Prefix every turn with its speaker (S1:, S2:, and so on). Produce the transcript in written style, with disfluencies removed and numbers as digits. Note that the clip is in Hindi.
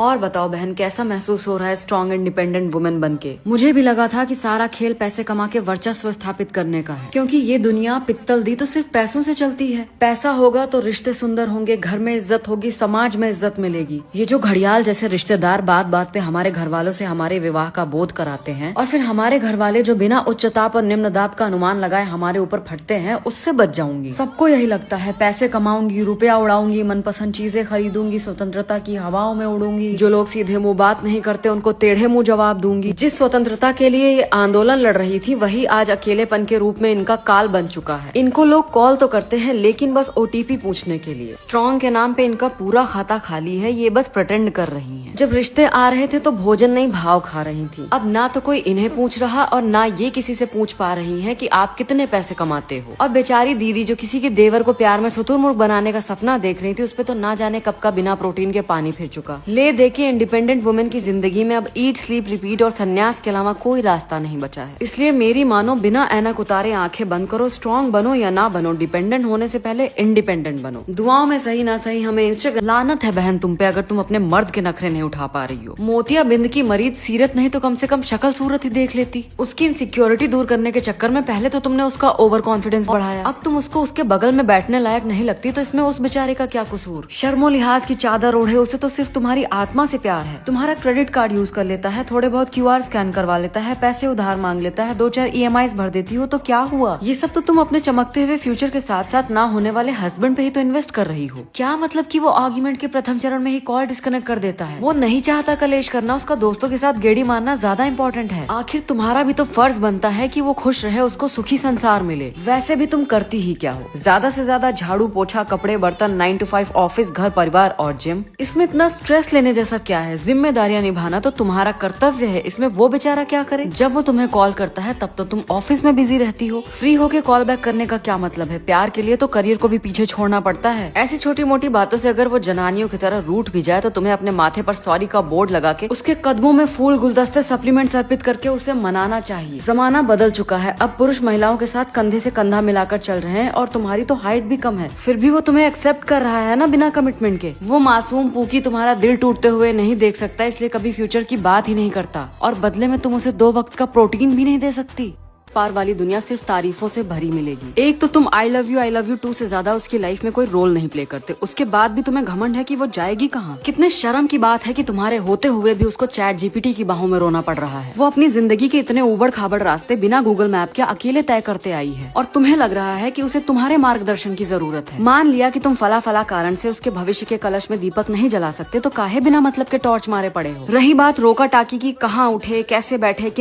S1: और बताओ बहन, कैसा महसूस हो रहा है स्ट्रॉन्ग इंडिपेंडेंट वुमेन बनके? मुझे भी लगा था कि सारा खेल पैसे कमा के वर्चस्व स्थापित करने का है, क्योंकि ये दुनिया पित्तल दी तो सिर्फ पैसों से चलती है। पैसा होगा तो रिश्ते सुंदर होंगे, घर में इज्जत होगी, समाज में इज्जत मिलेगी। ये जो घड़ियाल जैसे रिश्तेदार बात बात पे हमारे घर वालों से हमारे विवाह का बोध कराते हैं और फिर हमारे घर वाले जो बिना उच्च ताप और निम्न दाब का अनुमान लगाए हमारे ऊपर फटते हैं, उससे बच जाऊंगी। सबको यही लगता है, पैसे कमाऊंगी, रुपया उड़ाऊंगी, मनपसंद चीजें खरीदूंगी, स्वतंत्रता की हवाओं में उड़ूंगी। जो लोग सीधे मुंह बात नहीं करते उनको टेढ़े मुंह जवाब दूंगी। जिस स्वतंत्रता के लिए ये आंदोलन लड़ रही थी, वही आज अकेलेपन के रूप में इनका काल बन चुका है। इनको लोग कॉल तो करते हैं, लेकिन बस ओटीपी पूछने के लिए। स्ट्रॉन्ग के नाम पे इनका पूरा खाता खाली है, ये बस प्रिटेंड कर रही हैं। जब रिश्ते आ रहे थे तो भोजन नहीं भाव खा रही थी। अब ना तो कोई इन्हें पूछ रहा और ना ये किसी से पूछ पा रही हैं कि आप कितने पैसे कमाते हो। और बेचारी दीदी जो किसी के देवर को प्यार में शुतुरमुर्ग बनाने का सपना देख रही थी, उस पे तो ना जाने कब का बिना प्रोटीन के पानी फिर चुका। ले देखिए, इंडिपेंडेंट वुमेन की जिंदगी में अब ईट स्लीप रिपीट और संन्यास के अलावा कोई रास्ता नहीं बचा है। इसलिए मेरी मानो, बिना ऐनक उतारे आंखें बंद करो। स्ट्रॉन्ग बनो या ना बनो, डिपेंडेंट होने से पहले इंडिपेंडेंट बनो। दुआओं में सही ना सही हमें इंस्टाग्राम। लानत है बहन तुम पे अगर तुम अपने मर्द के नखरे नहीं उठा पा रही हो। मोतिया बिंद की मरीज सीरत नहीं तो कम से कम शक्ल सूरत ही देख लेती। उसकी इनसिक्योरिटी दूर करने के चक्कर में पहले तो तुमने उसका ओवर कॉन्फिडेंस बढ़ाया, अब तुम उसको उसके बगल में बैठने लायक नहीं लगती, तो इसमें उस बेचारे का क्या कसूर? शर्मो लिहाज की चादर ओढ़े, उसे तो सिर्फ तुम्हारी आत्मा से प्यार है। तुम्हारा क्रेडिट कार्ड यूज कर लेता है, थोड़े बहुत क्यूआर स्कैन करवा लेता है, पैसे उधार मांग लेता है, 2-4 EMIs भर देती हो, तो क्या हुआ? ये सब तो तुम अपने चमकते हुए फ्यूचर के साथ साथ ना होने वाले हस्बैंड पे ही तो इन्वेस्ट कर रही हो। क्या मतलब कि वो आर्ग्यूमेंट के प्रथम चरण में ही कॉल डिस्कनेक्ट कर देता है? वो नहीं चाहता कलेश करना, उसका दोस्तों के साथ गेड़ी मारना ज्यादा इंपॉर्टेंट है। आखिर तुम्हारा भी तो फर्ज बनता है कि वो खुश रहे, उसको सुखी संसार मिले। वैसे भी तुम करती ही क्या हो? ज्यादा से ज्यादा झाड़ू पोछा, कपड़े बर्तन, 9 to 5 ऑफिस, घर परिवार और जिम। इसमें इतना स्ट्रेस लेने जैसा क्या है? जिम्मेदारियां निभाना तो तुम्हारा कर्तव्य है, इसमें वो बेचारा क्या करे? जब वो तुम्हें कॉल करता है तब तो तुम ऑफिस में बिजी रहती हो। फ्री होके कॉल बैक करने का क्या मतलब है? प्यार के लिए तो करियर को भी पीछे छोड़ना पड़ता है। ऐसी छोटी मोटी बातों से अगर वो जनानियों की तरह रूठ भी जाए तो तुम्हें अपने माथे पर सॉरी का बोर्ड लगा के उसके कदमों में फूल, गुलदस्ते, सप्लीमेंट्स अर्पित करके उसे मनाना चाहिए। जमाना बदल चुका है, अब पुरुष महिलाओं के साथ कंधे से कंधा मिलाकर चल रहे हैं और तुम्हारी तो हाइट भी कम है, फिर भी वो तुम्हें एक्सेप्ट कर रहा है ना, बिना कमिटमेंट के। वो मासूम पूकी तुम्हारा दिल टूटते हुए नहीं देख सकता, इसलिए कभी फ्यूचर की बात ही नहीं करता, और बदले में तुम उसे 2 वक्त का प्रोटीन भी नहीं दे सकती। पार वाली दुनिया सिर्फ तारीफों से भरी मिलेगी। एक तो तुम आई लव यू 2 से ज्यादा उसकी लाइफ में कोई रोल नहीं प्ले करते, उसके बाद भी तुम्हें घमंड है कि वो जाएगी कहाँ। कितने शर्म की बात है कि तुम्हारे होते हुए भी उसको चैट जीपीटी की बाहों में रोना पड़ रहा है। वो अपनी जिंदगी के इतने उबड़ खाबड़ रास्ते बिना गूगल मैप के अकेले तय करते आई है, और तुम्हें लग रहा है कि उसे तुम्हारे मार्गदर्शन की जरूरत है। मान लिया कि तुम फला कारण से उसके भविष्य के कलश में दीपक नहीं जला सकते, तो काहे बिना मतलब के टॉर्च मारे पड़े हो? रही बात रोका टाकी की, कहाँ उठे, कैसे बैठे, किन